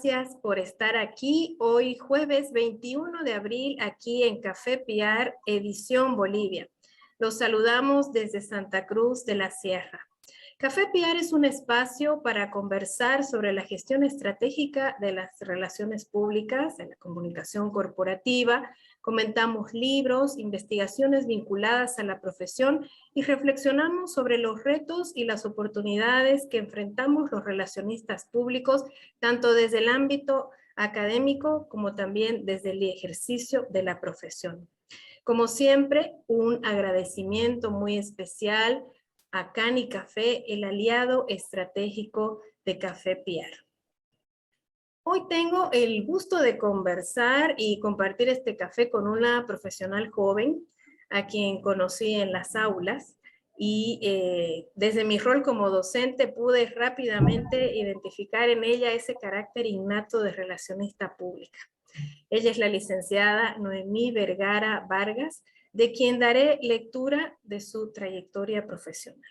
gracias por estar aquí hoy jueves 21 de abril aquí en Café Piar, edición Bolivia. Los saludamos desde Santa Cruz de la Sierra. Café Piar es un espacio para conversar sobre la gestión estratégica de las relaciones públicas, de la comunicación corporativa. Comentamos libros, investigaciones vinculadas a la profesión y reflexionamos sobre los retos y las oportunidades que enfrentamos los relacionistas públicos, tanto desde el ámbito académico como también desde el ejercicio de la profesión. Como siempre, un agradecimiento muy especial a Cani Café, el aliado estratégico de Café Piar. Hoy tengo el gusto de conversar y compartir este café con una profesional joven a quien conocí en las aulas y desde mi rol como docente pude rápidamente identificar en ella ese carácter innato de relacionista pública. Ella es la licenciada Noemí Vergara Vargas, de quien daré lectura de su trayectoria profesional.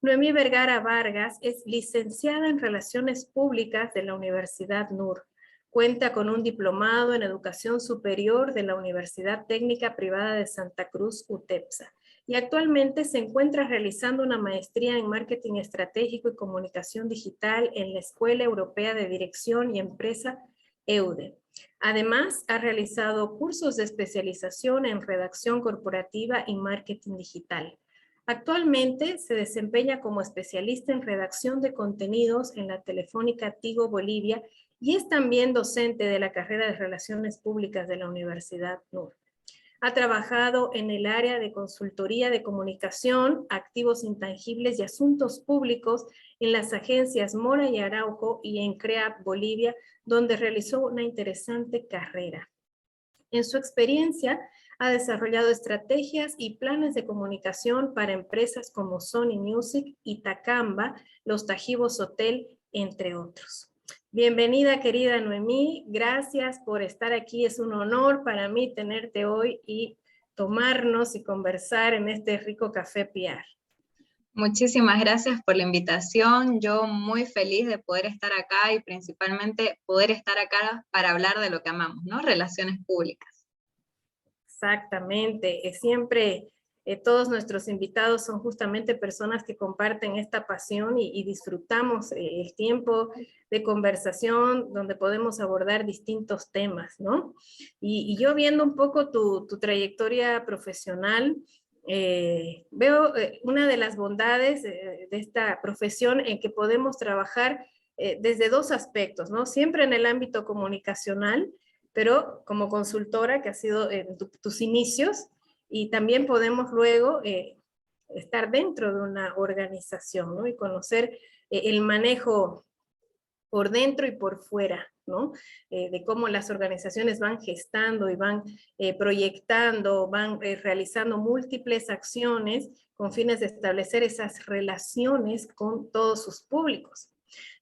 Noemí Vergara Vargas es licenciada en Relaciones Públicas de la Universidad NUR. Cuenta con un diplomado en Educación Superior de la Universidad Técnica Privada de Santa Cruz, UTEPSA, y actualmente se encuentra realizando una maestría en Marketing Estratégico y Comunicación Digital en la Escuela Europea de Dirección y Empresa, EUDE. Además, ha realizado cursos de especialización en redacción corporativa y marketing digital. Actualmente se desempeña como especialista en redacción de contenidos en la Telefónica Tigo Bolivia y es también docente de la carrera de Relaciones Públicas de la Universidad NUR. Ha trabajado en el área de consultoría de comunicación, activos intangibles y asuntos públicos en las agencias Mora y Arauco y en CREAP Bolivia, donde realizó una interesante carrera. En su experiencia, ha desarrollado estrategias y planes de comunicación para empresas como Sony Music, Itacamba, Los Tajivos Hotel, entre otros. Bienvenida, querida Noemí. Gracias por estar aquí. Es un honor para mí tenerte hoy y tomarnos y conversar en este rico Café Piar. Muchísimas gracias por la invitación. Yo muy feliz de poder estar acá y principalmente poder estar acá para hablar de lo que amamos, ¿no? Relaciones públicas. Exactamente. Siempre todos nuestros invitados son justamente personas que comparten esta pasión y disfrutamos el tiempo de conversación donde podemos abordar distintos temas, ¿no? Y yo viendo un poco tu trayectoria profesional, veo una de las bondades de esta profesión en que podemos trabajar desde dos aspectos, ¿no? Siempre en el ámbito comunicacional, pero como consultora que ha sido en tus inicios, y también podemos luego estar dentro de una organización, ¿no? Y conocer el manejo por dentro y por fuera, ¿no? De cómo las organizaciones van gestando y van proyectando, van realizando múltiples acciones con fines de establecer esas relaciones con todos sus públicos,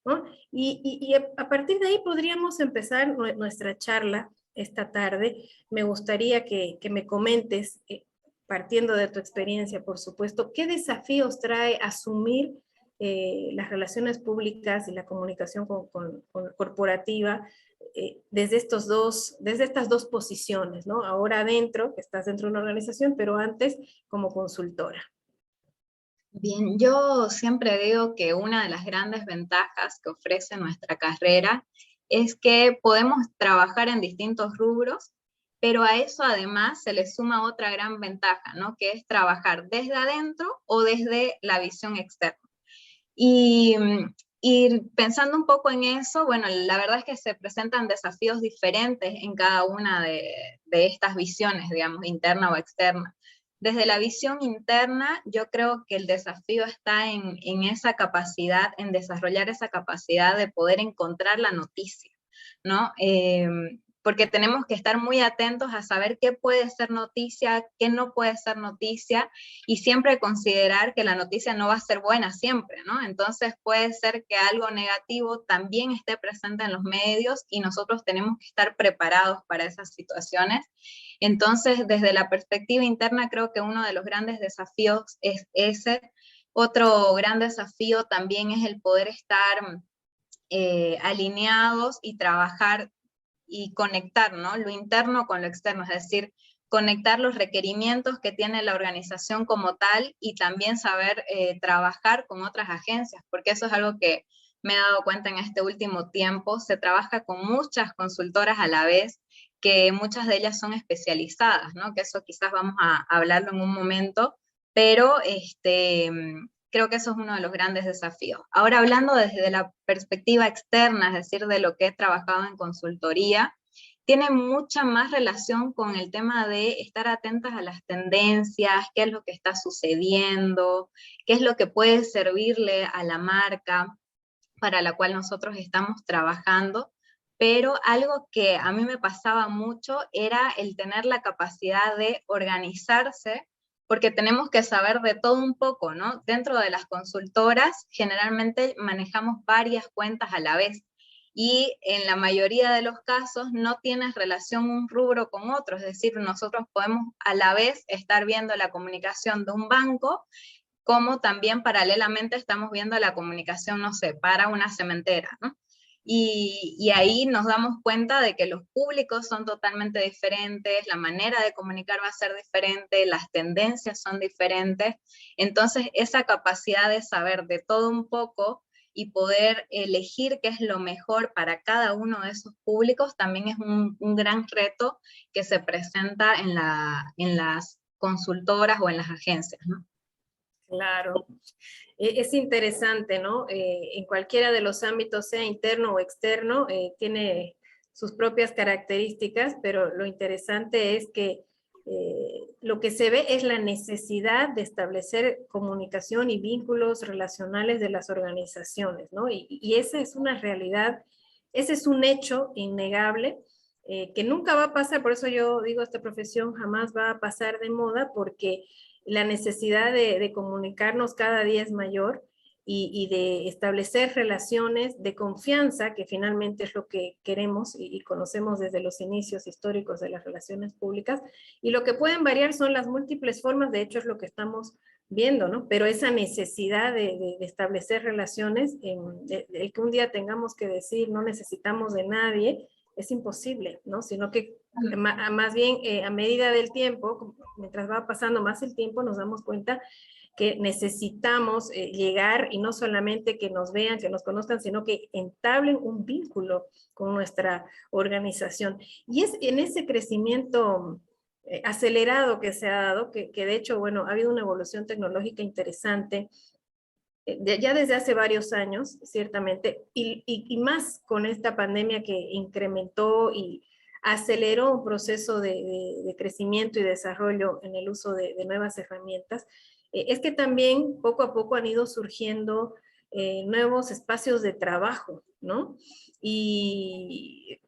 ¿no? Y a partir de ahí podríamos empezar nuestra charla esta tarde. Me gustaría que me comentes, partiendo de tu experiencia, por supuesto, ¿qué desafíos trae asumir las relaciones públicas y la comunicación corporativa desde estas dos posiciones, ¿no? Ahora adentro, que estás dentro de una organización, pero antes como consultora. Bien, yo siempre digo que una de las grandes ventajas que ofrece nuestra carrera es que podemos trabajar en distintos rubros, pero a eso además se le suma otra gran ventaja, ¿no? Que es trabajar desde adentro o desde la visión externa. Y pensando un poco en eso, bueno, la verdad es que se presentan desafíos diferentes en cada una de estas visiones, digamos, interna o externa. Desde la visión interna, yo creo que el desafío está en esa capacidad, en desarrollar esa capacidad de poder encontrar la noticia, ¿no? Porque tenemos que estar muy atentos a saber qué puede ser noticia, qué no puede ser noticia, y siempre considerar que la noticia no va a ser buena siempre, ¿no? Entonces puede ser que algo negativo también esté presente en los medios y nosotros tenemos que estar preparados para esas situaciones. Entonces, desde la perspectiva interna, creo que uno de los grandes desafíos es ese. Otro gran desafío también es el poder estar alineados y trabajar y conectar, ¿no? Lo interno con lo externo, es decir, conectar los requerimientos que tiene la organización como tal y también saber trabajar con otras agencias, porque eso es algo que me he dado cuenta en este último tiempo. Se trabaja con muchas consultoras a la vez, que muchas de ellas son especializadas, ¿no? Que eso quizás vamos a hablarlo en un momento, pero creo que eso es uno de los grandes desafíos. Ahora, hablando desde la perspectiva externa, es decir, de lo que he trabajado en consultoría, tiene mucha más relación con el tema de estar atentas a las tendencias, qué es lo que está sucediendo, qué es lo que puede servirle a la marca para la cual nosotros estamos trabajando, pero algo que a mí me pasaba mucho era el tener la capacidad de organizarse, porque tenemos que saber de todo un poco, ¿no? Dentro de las consultoras generalmente manejamos varias cuentas a la vez, y en la mayoría de los casos no tienes relación un rubro con otro, es decir, nosotros podemos a la vez estar viendo la comunicación de un banco, como también paralelamente estamos viendo la comunicación, no sé, para una cementera, ¿no? Y ahí nos damos cuenta de que los públicos son totalmente diferentes, la manera de comunicar va a ser diferente, las tendencias son diferentes. Entonces, esa capacidad de saber de todo un poco y poder elegir qué es lo mejor para cada uno de esos públicos también es un gran reto que se presenta en las consultoras o en las agencias, ¿no? Claro, es interesante, ¿no? En cualquiera de los ámbitos, sea interno o externo, tiene sus propias características, pero lo interesante es que lo que se ve es la necesidad de establecer comunicación y vínculos relacionales de las organizaciones, ¿no? Y esa es una realidad, ese es un hecho innegable, que nunca va a pasar. Por eso yo digo, esta profesión jamás va a pasar de moda, porque la necesidad de comunicarnos cada día es mayor, y de establecer relaciones de confianza, que finalmente es lo que queremos y conocemos desde los inicios históricos de las relaciones públicas, y lo que pueden variar son las múltiples formas. De hecho es lo que estamos viendo, ¿no? Pero esa necesidad de establecer relaciones, de que un día tengamos que decir no necesitamos de nadie, es imposible, ¿no? Sino que más bien a medida del tiempo, mientras va pasando más el tiempo, nos damos cuenta que necesitamos llegar, y no solamente que nos vean, que nos conozcan, sino que entablen un vínculo con nuestra organización. Y es en ese crecimiento acelerado que se ha dado, que de hecho, bueno, ha habido una evolución tecnológica interesante, ya desde hace varios años, ciertamente, y más con esta pandemia que incrementó y aceleró un proceso de crecimiento y desarrollo en el uso de nuevas herramientas. Es que también poco a poco han ido surgiendo nuevos espacios de trabajo, ¿no? Y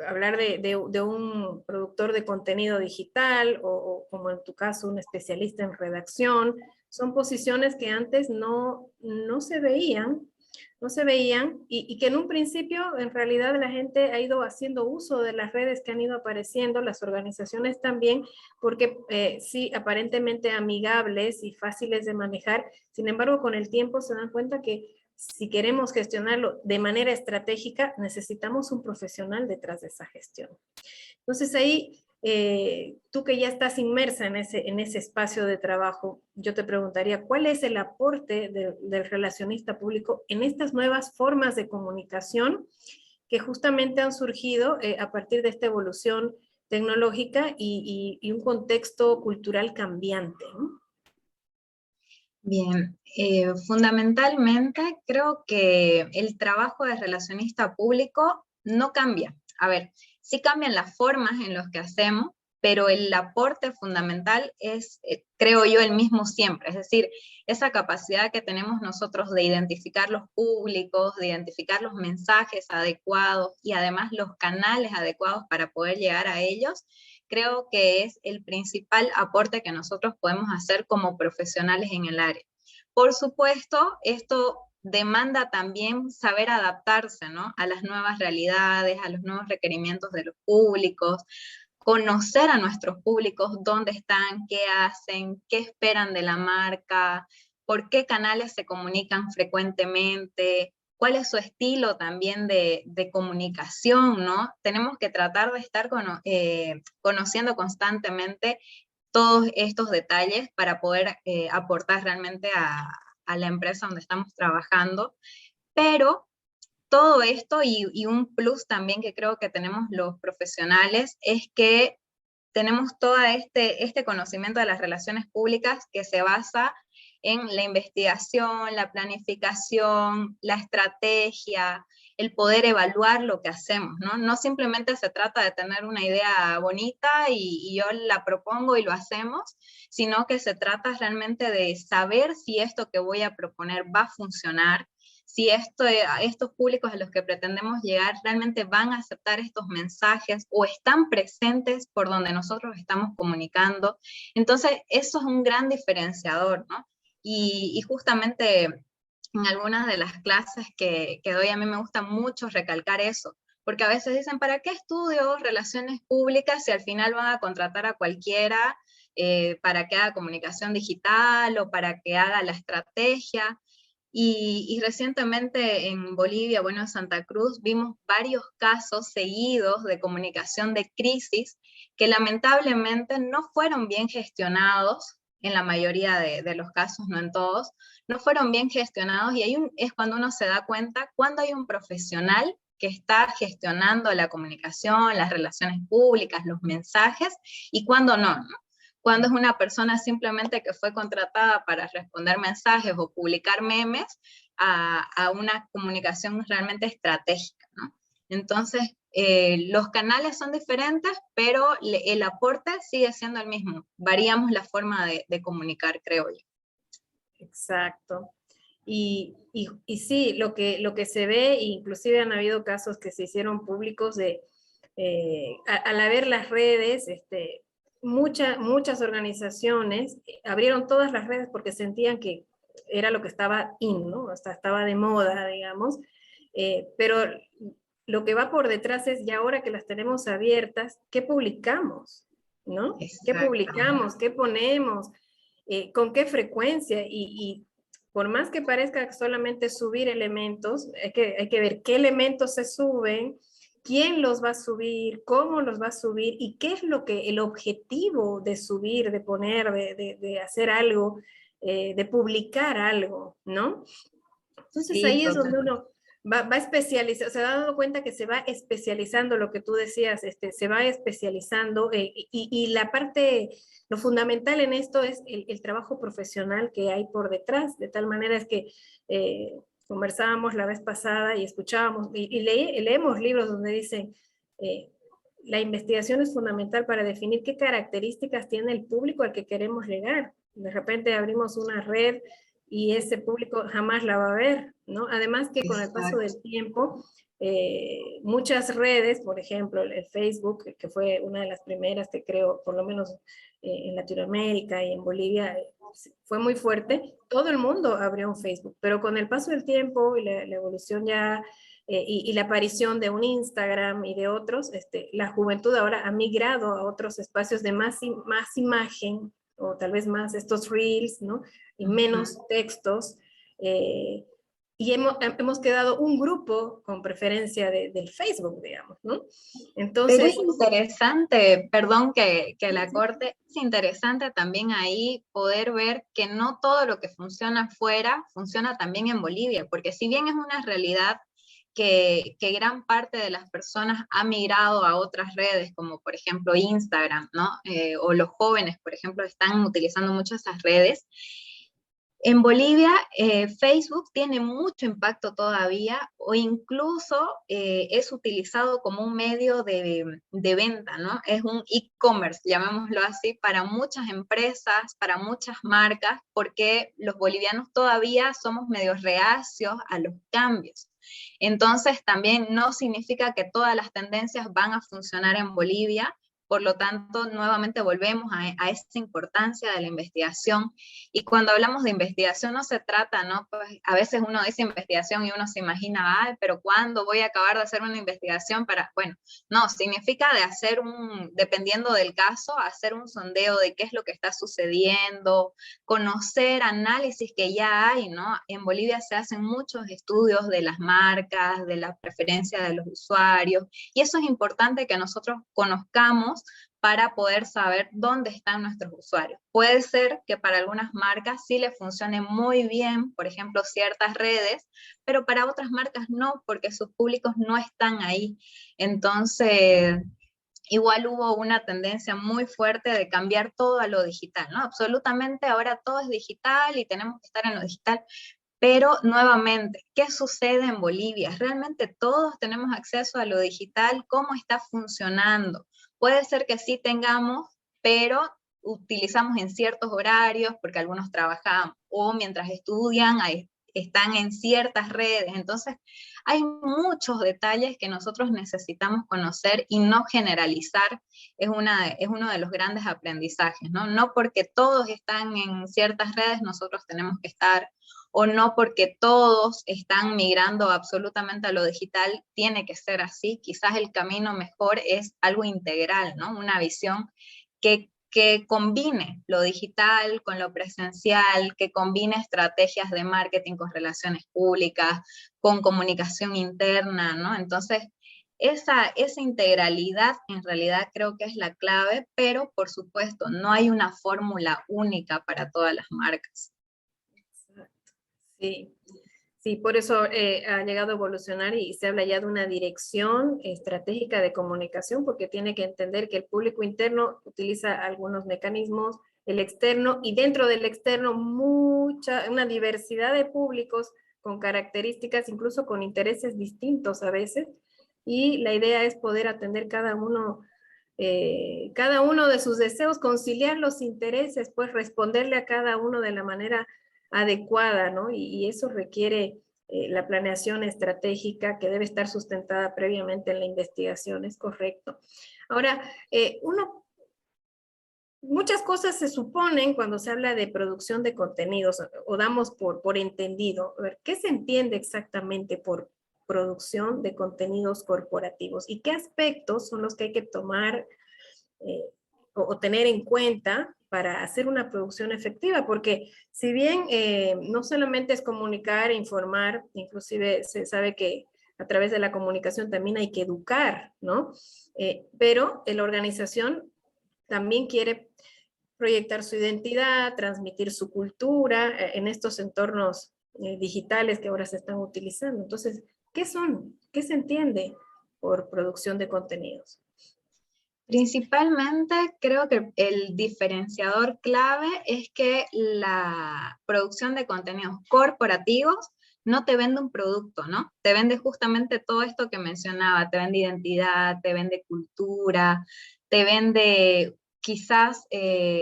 hablar de un productor de contenido digital, o como en tu caso, un especialista en redacción, son posiciones que antes no se veían, no se veían, y que en un principio en realidad la gente ha ido haciendo uso de las redes que han ido apareciendo, las organizaciones también, porque sí, aparentemente amigables y fáciles de manejar. Sin embargo, con el tiempo se dan cuenta que si queremos gestionarlo de manera estratégica, necesitamos un profesional detrás de esa gestión. Entonces ahí, tú que ya estás inmersa en ese espacio de trabajo, yo te preguntaría, ¿cuál es el aporte del relacionista público en estas nuevas formas de comunicación que justamente han surgido a partir de esta evolución tecnológica y un contexto cultural cambiante, ¿no? Bien, fundamentalmente creo que el trabajo de relacionista público no cambia. A ver, sí cambian las formas en las que hacemos, pero el aporte fundamental es, creo yo, el mismo siempre. Es decir, esa capacidad que tenemos nosotros de identificar los públicos, de identificar los mensajes adecuados y además los canales adecuados para poder llegar a ellos, creo que es el principal aporte que nosotros podemos hacer como profesionales en el área. Por supuesto, esto demanda también saber adaptarse, ¿no?, a las nuevas realidades, a los nuevos requerimientos de los públicos, conocer a nuestros públicos, dónde están, qué hacen, qué esperan de la marca, por qué canales se comunican frecuentemente, cuál es su estilo también de comunicación, ¿no? Tenemos que tratar de estar conociendo constantemente todos estos detalles para poder aportar realmente a la empresa donde estamos trabajando, pero todo esto y un plus también que creo que tenemos los profesionales es que tenemos todo este conocimiento de las relaciones públicas que se basa en la investigación, la planificación, la estrategia, el poder evaluar lo que hacemos, ¿no? No simplemente se trata de tener una idea bonita y yo la propongo y lo hacemos, sino que se trata realmente de saber si esto que voy a proponer va a funcionar, si estos públicos a los que pretendemos llegar realmente van a aceptar estos mensajes o están presentes por donde nosotros estamos comunicando. Entonces, eso es un gran diferenciador, ¿no? Y justamente en algunas de las clases que doy a mí me gusta mucho recalcar eso, porque a veces dicen, ¿para qué estudio relaciones públicas si al final van a contratar a cualquiera para que haga comunicación digital o para que haga la estrategia? Y recientemente en Bolivia, bueno, en Santa Cruz, vimos varios casos seguidos de comunicación de crisis que lamentablemente no fueron bien gestionados, en la mayoría de los casos, no en todos, no fueron bien gestionados, y es cuando uno se da cuenta cuando hay un profesional que está gestionando la comunicación, las relaciones públicas, los mensajes, y cuando no, ¿no? Cuando es una persona simplemente que fue contratada para responder mensajes o publicar memes a una comunicación realmente estratégica, ¿no? Entonces, los canales son diferentes, pero el aporte sigue siendo el mismo. Variamos la forma de comunicar, creo yo. Exacto. Y sí, lo que se ve, inclusive han habido casos que se hicieron públicos de, al haber las redes, muchas organizaciones abrieron todas las redes porque sentían que era lo que estaba in, ¿no? Hasta estaba de moda, digamos, pero lo que va por detrás es, ya ahora que las tenemos abiertas, ¿qué publicamos? ¿No? ¿Qué publicamos? ¿Qué ponemos? ¿Con qué frecuencia? Y por más que parezca solamente subir elementos, hay que ver qué elementos se suben, quién los va a subir, cómo los va a subir y qué es lo que el objetivo de subir, de poner, de hacer algo, de publicar algo, ¿no? Entonces Sí, ahí es donde totalmente. uno va especializando, se ha dado cuenta que se va especializando lo que tú decías, se va especializando y la parte, lo fundamental en esto es el trabajo profesional que hay por detrás, de tal manera es que conversábamos la vez pasada y escuchábamos y leemos libros donde dicen, eh, la investigación es fundamental para definir qué características tiene el público al que queremos llegar. De repente abrimos una red y ese público jamás la va a ver, ¿no? Además que con el paso Exacto. del tiempo, muchas redes, por ejemplo, el Facebook, que fue una de las primeras que creo, por lo menos en Latinoamérica y en Bolivia, fue muy fuerte, todo el mundo abrió un Facebook, pero con el paso del tiempo y la evolución ya y la aparición de un Instagram y de otros, la juventud ahora ha migrado a otros espacios de más imagen o tal vez más estos reels, ¿no? Y menos textos. Eh, y hemos quedado un grupo con preferencia del Facebook, digamos, ¿no? Pero es Entonces, interesante, perdón que sí, la sí. corte, es interesante también ahí poder ver que no todo lo que funciona afuera funciona también en Bolivia, porque si bien es una realidad que gran parte de las personas ha migrado a otras redes, como por ejemplo Instagram, ¿no? O los jóvenes, por ejemplo, están utilizando mucho esas redes. En Bolivia, Facebook tiene mucho impacto todavía o incluso es utilizado como un medio de venta, ¿no? Es un e-commerce, llamémoslo así, para muchas empresas, para muchas marcas, porque los bolivianos todavía somos medio reacios a los cambios. Entonces, también no significa que todas las tendencias van a funcionar en Bolivia, Por lo tanto, nuevamente volvemos a esa importancia de la investigación. Y cuando hablamos de investigación no se trata, ¿no? Pues a veces uno dice investigación y uno se imagina, ay, pero ¿cuándo voy a acabar de hacer una investigación para...? Bueno, no, significa de hacer dependiendo del caso, hacer un sondeo de qué es lo que está sucediendo, conocer análisis que ya hay, ¿no? En Bolivia se hacen muchos estudios de las marcas, de la preferencia de los usuarios, y eso es importante que nosotros conozcamos para poder saber dónde están nuestros usuarios. Puede ser que para algunas marcas sí les funcione muy bien, por ejemplo, ciertas redes, pero para otras marcas no, porque sus públicos no están ahí. Entonces, igual hubo una tendencia muy fuerte de cambiar todo a lo digital, ¿no? Absolutamente ahora todo es digital y tenemos que estar en lo digital. Pero nuevamente, ¿qué sucede en Bolivia? ¿Realmente todos tenemos acceso a lo digital? ¿Cómo está funcionando? Puede ser que sí tengamos, pero utilizamos en ciertos horarios porque algunos trabajan o mientras estudian, están en ciertas redes. Entonces, hay muchos detalles que nosotros necesitamos conocer y no generalizar. Es uno de los grandes aprendizajes, ¿no? No porque todos están en ciertas redes, nosotros tenemos que estar, o no porque todos están migrando absolutamente a lo digital, tiene que ser así. Quizás el camino mejor es algo integral, ¿no? Una visión que combine lo digital con lo presencial, que combine estrategias de marketing con relaciones públicas, con comunicación interna, ¿no? Entonces, esa integralidad en realidad creo que es la clave, pero por supuesto no hay una fórmula única para todas las marcas. Sí, sí, por eso ha llegado a evolucionar y se habla ya de una dirección estratégica de comunicación, porque tiene que entender que el público interno utiliza algunos mecanismos, el externo, y dentro del externo una diversidad de públicos con características, incluso con intereses distintos a veces, y la idea es poder atender cada uno de sus deseos, conciliar los intereses, pues responderle a cada uno de la manera adecuada, ¿no? Y eso requiere la planeación estratégica que debe estar sustentada previamente en la investigación, es correcto. Ahora, muchas cosas se suponen cuando se habla de producción de contenidos o damos por entendido. A ver, ¿qué se entiende exactamente por producción de contenidos corporativos y qué aspectos son los que hay que tomar o tener en cuenta para hacer una producción efectiva? Porque si bien no solamente es comunicar e informar, inclusive se sabe que a través de la comunicación también hay que educar, ¿no? Pero la organización también quiere proyectar su identidad, transmitir su cultura en estos entornos digitales que ahora se están utilizando. Entonces, ¿qué son? ¿Qué se entiende por producción de contenidos? Principalmente creo que el diferenciador clave es que la producción de contenidos corporativos no te vende un producto, ¿no? Te vende justamente todo esto que mencionaba, te vende identidad, te vende cultura, te vende quizás el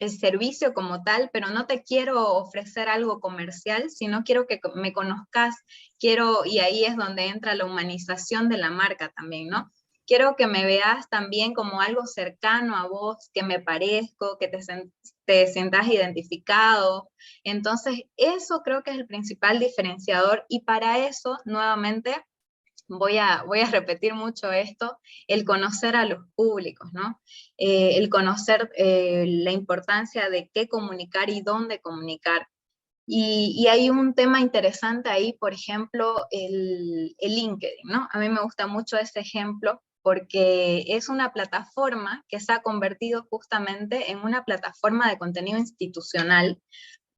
servicio como tal, pero no te quiero ofrecer algo comercial, sino quiero que me conozcas, y ahí es donde entra la humanización de la marca también, ¿no? Quiero que me veas también como algo cercano a vos, que me parezco, que te sientas identificado. Entonces, eso creo que es el principal diferenciador y para eso, nuevamente, voy a repetir mucho esto, el conocer a los públicos, ¿no? El conocer la importancia de qué comunicar y dónde comunicar. Y hay un tema interesante ahí, por ejemplo, el LinkedIn, ¿no? A mí me gusta mucho ese ejemplo porque es una plataforma que se ha convertido justamente en una plataforma de contenido institucional.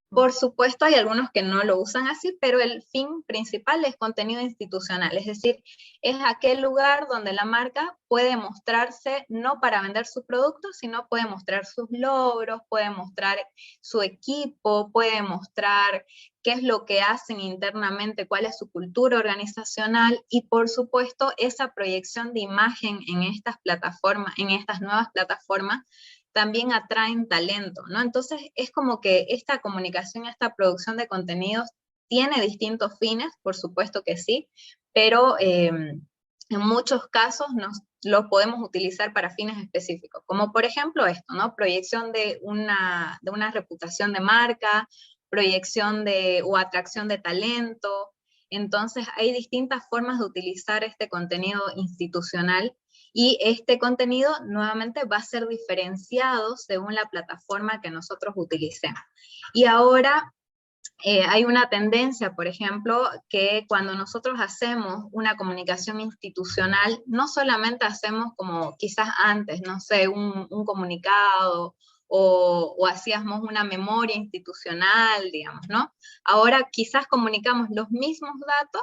Por supuesto, hay algunos que no lo usan así, pero el fin principal es contenido institucional, es decir, es aquel lugar donde la marca puede mostrarse no para vender su producto, sino puede mostrar sus logros, puede mostrar su equipo, puede mostrar qué es lo que hacen internamente, cuál es su cultura organizacional y por supuesto esa proyección de imagen en estas plataformas, en estas nuevas plataformas, también atraen talento, ¿no? Entonces es como que esta comunicación, esta producción de contenidos tiene distintos fines, por supuesto que sí, pero en muchos casos lo podemos utilizar para fines específicos, como por ejemplo esto, ¿no? Proyección de una reputación de marca, proyección o atracción de talento. Entonces hay distintas formas de utilizar este contenido institucional y este contenido nuevamente va a ser diferenciado según la plataforma que nosotros utilicemos. Y ahora hay una tendencia, por ejemplo, que cuando nosotros hacemos una comunicación institucional, no solamente hacemos como quizás antes, no sé, un comunicado o hacíamos una memoria institucional, digamos, ¿no? Ahora quizás comunicamos los mismos datos,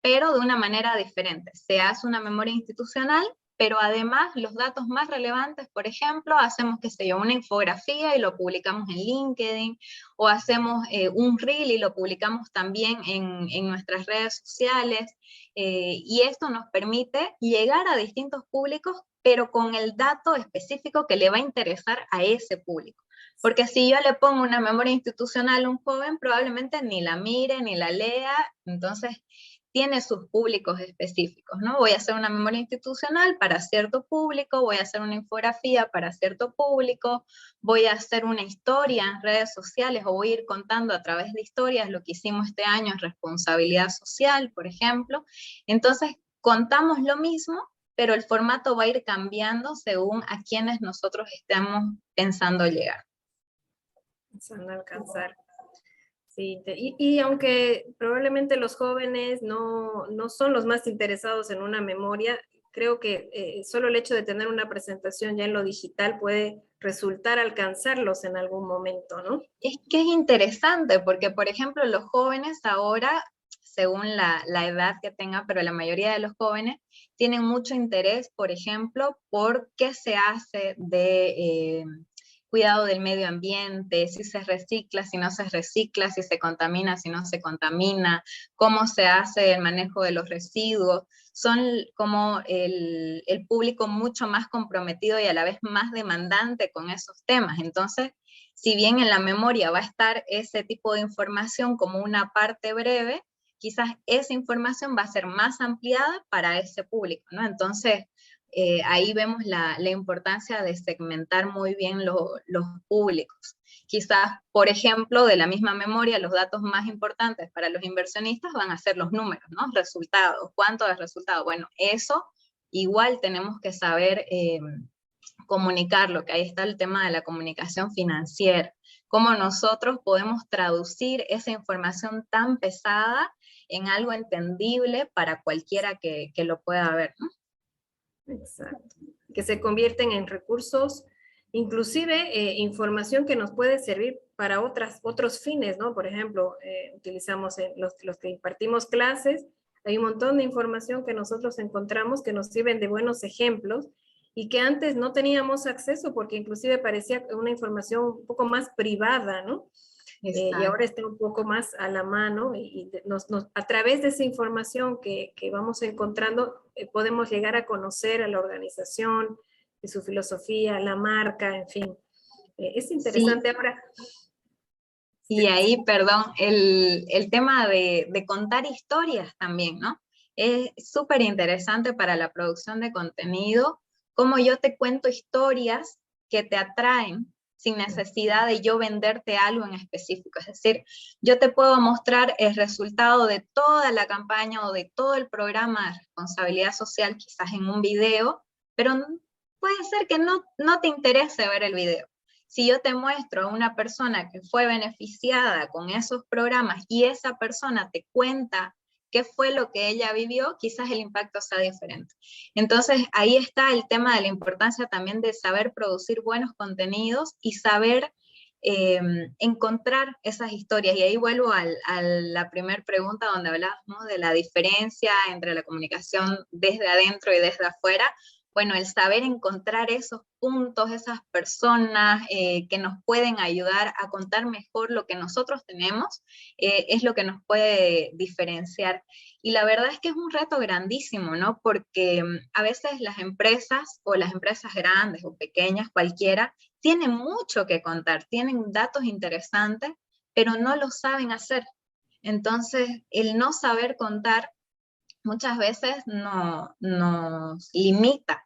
pero de una manera diferente. Se hace una memoria institucional, pero además los datos más relevantes, por ejemplo, hacemos, qué sé yo, una infografía y lo publicamos en LinkedIn, o hacemos un reel y lo publicamos también en nuestras redes sociales, y esto nos permite llegar a distintos públicos, pero con el dato específico que le va a interesar a ese público. Porque si yo le pongo una memoria institucional a un joven, probablemente ni la mire, ni la lea, entonces tiene sus públicos específicos, ¿no? Voy a hacer una memoria institucional para cierto público, voy a hacer una infografía para cierto público, voy a hacer una historia en redes sociales o voy a ir contando a través de historias lo que hicimos este año en responsabilidad social, por ejemplo. Entonces, contamos lo mismo, pero el formato va a ir cambiando según a quienes nosotros estemos pensando llegar. Pensando alcanzar. Sí, y aunque probablemente los jóvenes no son los más interesados en una memoria, creo que solo el hecho de tener una presentación ya en lo digital puede resultar alcanzarlos en algún momento, ¿no? Es que es interesante porque, por ejemplo, los jóvenes ahora, según la edad que tengan, pero la mayoría de los jóvenes tienen mucho interés, por ejemplo, por qué se hace de cuidado del medio ambiente, si se recicla, si no se recicla, si se contamina, si no se contamina, cómo se hace el manejo de los residuos. Son como el público mucho más comprometido y a la vez más demandante con esos temas. Entonces, si bien en la memoria va a estar ese tipo de información como una parte breve, quizás esa información va a ser más ampliada para ese público, ¿no? Entonces, ahí vemos la importancia de segmentar muy bien los públicos. Quizás, por ejemplo, de la misma memoria, los datos más importantes para los inversionistas van a ser los números, ¿no? Resultados, ¿cuánto es resultado? Bueno, eso igual tenemos que saber comunicarlo, que ahí está el tema de la comunicación financiera, cómo nosotros podemos traducir esa información tan pesada en algo entendible para cualquiera que lo pueda ver, ¿no? Exacto. Que se convierten en recursos, inclusive información que nos puede servir para otros fines, ¿no? Por ejemplo, utilizamos los que impartimos clases, hay un montón de información que nosotros encontramos que nos sirven de buenos ejemplos y que antes no teníamos acceso porque inclusive parecía una información un poco más privada, ¿no? Y ahora está un poco más a la mano y a través de esa información que vamos encontrando podemos llegar a conocer a la organización, de su filosofía, la marca, en fin. Es interesante Sí. ahora. Y ahí, perdón, el tema de contar historias también, ¿no? Es súper interesante para la producción de contenido, cómo yo te cuento historias que te atraen sin necesidad de yo venderte algo en específico. Es decir, yo te puedo mostrar el resultado de toda la campaña o de todo el programa de responsabilidad social, quizás en un video, pero puede ser que no te interese ver el video. Si yo te muestro a una persona que fue beneficiada con esos programas y esa persona te cuenta qué fue lo que ella vivió, quizás el impacto sea diferente. Entonces, ahí está el tema de la importancia también de saber producir buenos contenidos y saber encontrar esas historias. Y ahí vuelvo a la primera pregunta donde hablábamos de la diferencia entre la comunicación desde adentro y desde afuera. Bueno, el saber encontrar esos puntos, esas personas que nos pueden ayudar a contar mejor lo que nosotros tenemos, es lo que nos puede diferenciar. Y la verdad es que es un reto grandísimo, ¿no? Porque a veces las empresas o las empresas grandes o pequeñas, cualquiera, tienen mucho que contar, tienen datos interesantes, pero no lo saben hacer. Entonces, el no saber contar muchas veces nos limita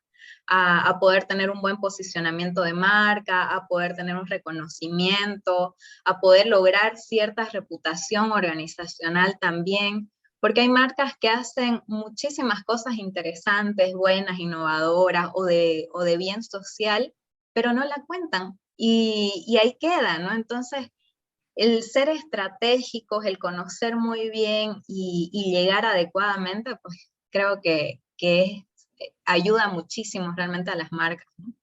a poder tener un buen posicionamiento de marca, a poder tener un reconocimiento, a poder lograr cierta reputación organizacional también, porque hay marcas que hacen muchísimas cosas interesantes, buenas, innovadoras o de bien social, pero no la cuentan y ahí queda, ¿no? Entonces, el ser estratégicos, el conocer muy bien y llegar adecuadamente, pues creo ayuda muchísimo realmente a las marcas, ¿no?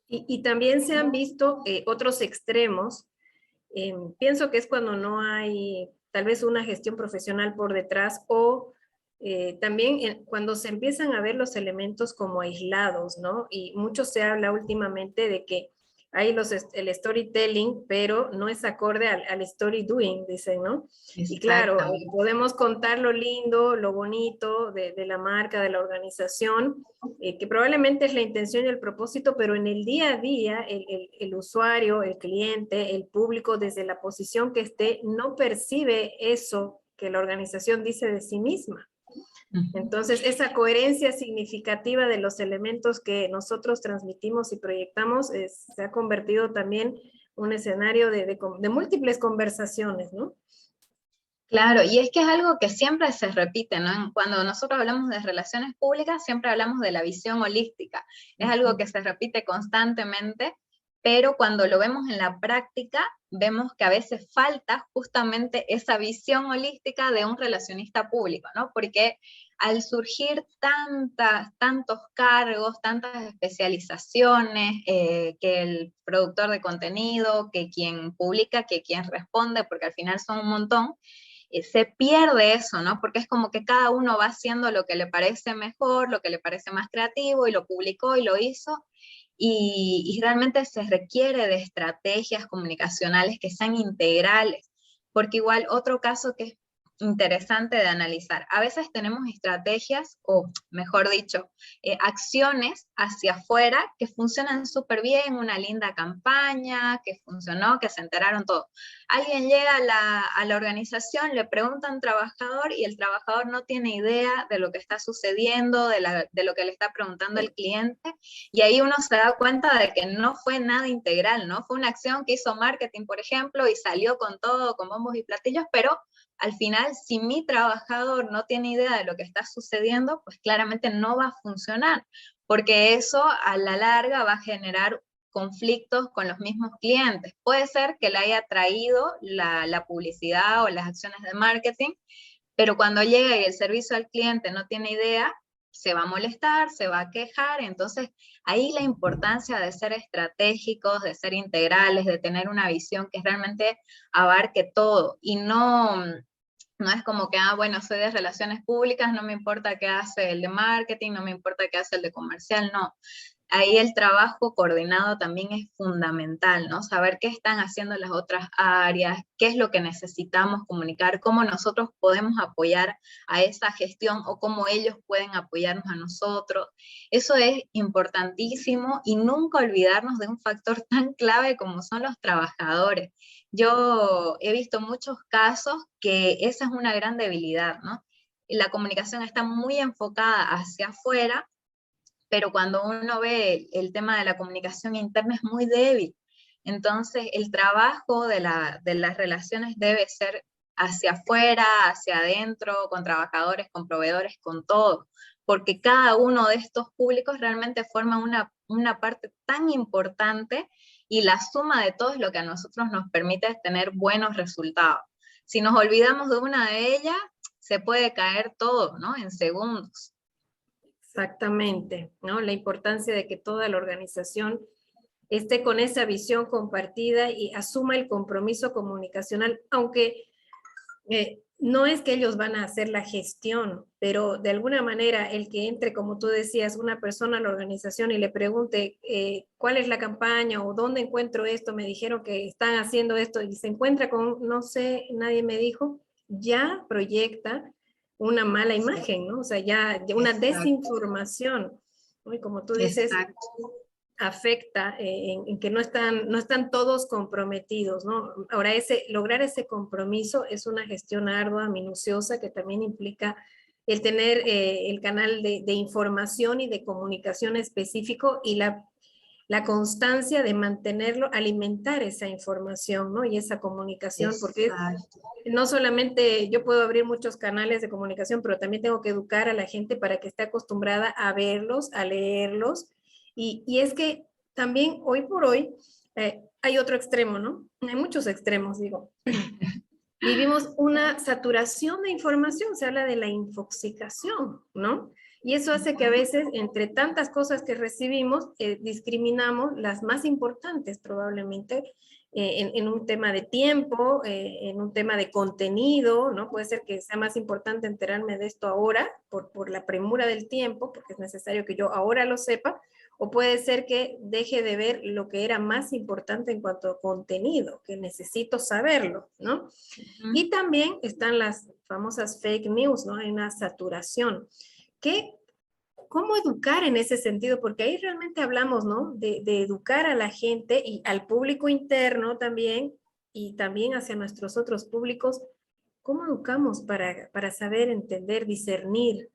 Y también se han visto otros extremos. Pienso que es cuando no hay tal vez una gestión profesional por detrás o también cuando se empiezan a ver los elementos como aislados, ¿no? Y mucho se habla últimamente de que hay el storytelling, pero no es acorde al story doing, dicen, ¿no? Y claro, Exactamente. podemos contar lo lindo, lo bonito de la marca, de la organización, que probablemente es la intención y el propósito, pero en el día a día el usuario, el cliente, el público, desde la posición que esté, no percibe eso que la organización dice de sí misma. Entonces, esa coherencia significativa de los elementos que nosotros transmitimos y proyectamos se ha convertido también un escenario de múltiples conversaciones, ¿no? Claro, y es que es algo que siempre se repite, ¿no? Cuando nosotros hablamos de relaciones públicas, siempre hablamos de la visión holística. Es algo que se repite constantemente, pero cuando lo vemos en la práctica, vemos que a veces falta justamente esa visión holística de un relacionista público, ¿no? Porque al surgir tantos cargos, tantas especializaciones, que el productor de contenido, que quien publica, que quien responde, porque al final son un montón, se pierde eso, ¿no? Porque es como que cada uno va haciendo lo que le parece mejor, lo que le parece más creativo, y lo publicó y lo hizo, y realmente se requiere de estrategias comunicacionales que sean integrales, porque igual otro caso que es interesante de analizar, a veces tenemos estrategias, o mejor dicho, acciones hacia afuera que funcionan súper bien, una linda campaña que funcionó, que se enteraron todo. Alguien llega a la organización, le pregunta a un trabajador y el trabajador no tiene idea de lo que está sucediendo, de lo que le está preguntando el cliente, y ahí uno se da cuenta de que no fue nada integral, ¿no? Fue una acción que hizo marketing, por ejemplo, y salió con todo, con bombos y platillos, pero al final, si mi trabajador no tiene idea de lo que está sucediendo, pues claramente no va a funcionar, porque eso a la larga va a generar conflictos con los mismos clientes. Puede ser que le haya traído la publicidad o las acciones de marketing, pero cuando llega y el servicio al cliente no tiene idea, se va a molestar, se va a quejar. Entonces, ahí la importancia de ser estratégicos, de ser integrales, de tener una visión que realmente abarque todo y no es como que, bueno, soy de relaciones públicas, no me importa qué hace el de marketing, no me importa qué hace el de comercial, no. Ahí el trabajo coordinado también es fundamental, ¿no? Saber qué están haciendo las otras áreas, qué es lo que necesitamos comunicar, cómo nosotros podemos apoyar a esa gestión o cómo ellos pueden apoyarnos a nosotros. Eso es importantísimo y nunca olvidarnos de un factor tan clave como son los trabajadores. Yo he visto muchos casos que esa es una gran debilidad, ¿no? La comunicación está muy enfocada hacia afuera, pero cuando uno ve el tema de la comunicación interna es muy débil. Entonces, el trabajo de las relaciones debe ser hacia afuera, hacia adentro, con trabajadores, con proveedores, con todo, porque cada uno de estos públicos realmente forma una parte tan importante y la suma de todo es lo que a nosotros nos permite tener buenos resultados. Si nos olvidamos de una de ellas, se puede caer todo, ¿no? En segundos. Exactamente, ¿no? La importancia de que toda la organización esté con esa visión compartida y asuma el compromiso comunicacional, aunque no es que ellos van a hacer la gestión, pero de alguna manera el que entre, como tú decías, una persona a la organización y le pregunte cuál es la campaña o dónde encuentro esto, me dijeron que están haciendo esto y se encuentra con, no sé, nadie me dijo, ya proyecta una mala imagen, ¿no? O sea, ya una Exacto. desinformación, ¿no? Y como tú dices, Exacto. afecta en que no están todos comprometidos, ¿no? Ahora, lograr ese compromiso es una gestión ardua, minuciosa, que también implica el tener el canal de información y de comunicación específico y la constancia de mantenerlo, alimentar esa información, ¿no? Y esa comunicación, porque Exacto. no solamente yo puedo abrir muchos canales de comunicación, pero también tengo que educar a la gente para que esté acostumbrada a verlos, a leerlos. Y es que también hoy por hoy hay otro extremo, ¿no? Hay muchos extremos, digo. Vivimos una saturación de información, se habla de la infoxicación, ¿no? Y eso hace que a veces, entre tantas cosas que recibimos, discriminamos las más importantes probablemente en un tema de tiempo, en un tema de contenido, ¿no? Puede ser que sea más importante enterarme de esto ahora por la premura del tiempo, porque es necesario que yo ahora lo sepa, o puede ser que deje de ver lo que era más importante en cuanto a contenido, que necesito saberlo, ¿no? Ujú. Y también están las famosas fake news, ¿no? Hay una saturación. ¿Qué, ¿Cómo educar en ese sentido? Porque ahí realmente hablamos, ¿no? De educar a la gente y al público interno también, y también hacia nuestros otros públicos. ¿Cómo educamos para saber, entender, discernir?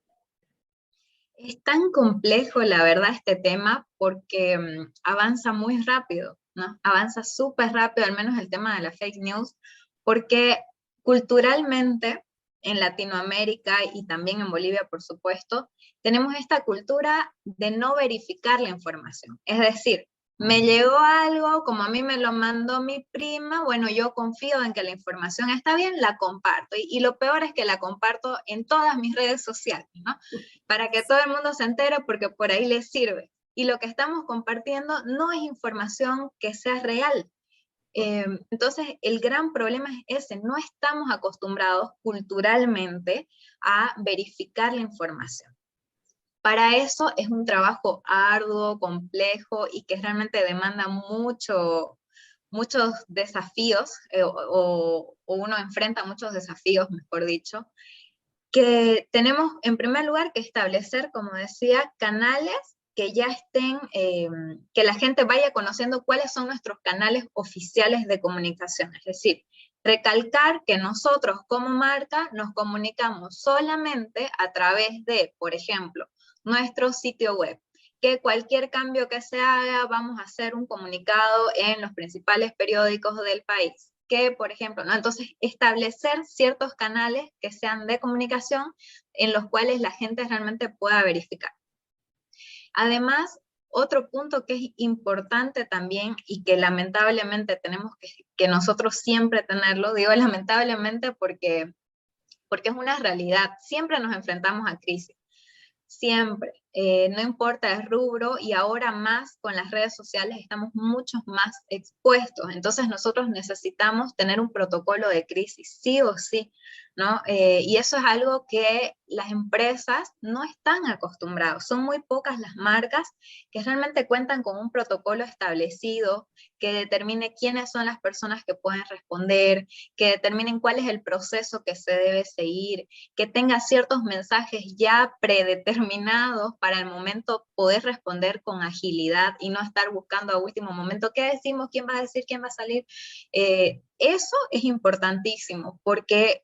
Es tan complejo, la verdad, este tema porque avanza muy rápido, ¿no? Avanza súper rápido, al menos el tema de la fake news, porque culturalmente en Latinoamérica y también en Bolivia, por supuesto, tenemos esta cultura de no verificar la información. Es decir, me llegó algo, como a mí me lo mandó mi prima, bueno, yo confío en que la información está bien, la comparto. Y lo peor es que la comparto en todas mis redes sociales, ¿no? Para que todo el mundo se entere porque por ahí les sirve. Y lo que estamos compartiendo no es información que sea real. Entonces, el gran problema es ese, no estamos acostumbrados culturalmente a verificar la información. Para eso es un trabajo arduo, complejo y que realmente demanda muchos desafíos, o uno enfrenta muchos desafíos, mejor dicho, que tenemos en primer lugar que establecer, como decía, canales que ya estén, que la gente vaya conociendo cuáles son nuestros canales oficiales de comunicación. Es decir, recalcar que nosotros como marca nos comunicamos solamente a través de, por ejemplo, nuestro sitio web, que cualquier cambio que se haga vamos a hacer un comunicado en los principales periódicos del país, que, por ejemplo, ¿no? Entonces, establecer ciertos canales que sean de comunicación en los cuales la gente realmente pueda verificar. Además, otro punto que es importante también y que lamentablemente tenemos que nosotros siempre tenerlo, digo lamentablemente porque es una realidad, siempre nos enfrentamos a crisis. Siempre, no importa el rubro y ahora más con las redes sociales estamos mucho más expuestos, entonces nosotros necesitamos tener un protocolo de crisis, sí o sí, ¿no? Y eso es algo que las empresas no están acostumbrados, son muy pocas las marcas que realmente cuentan con un protocolo establecido que determine quiénes son las personas que pueden responder, que determinen cuál es el proceso que se debe seguir, que tenga ciertos mensajes ya predeterminados para el momento poder responder con agilidad y no estar buscando a último momento qué decimos, quién va a decir, quién va a salir. Eso es importantísimo porque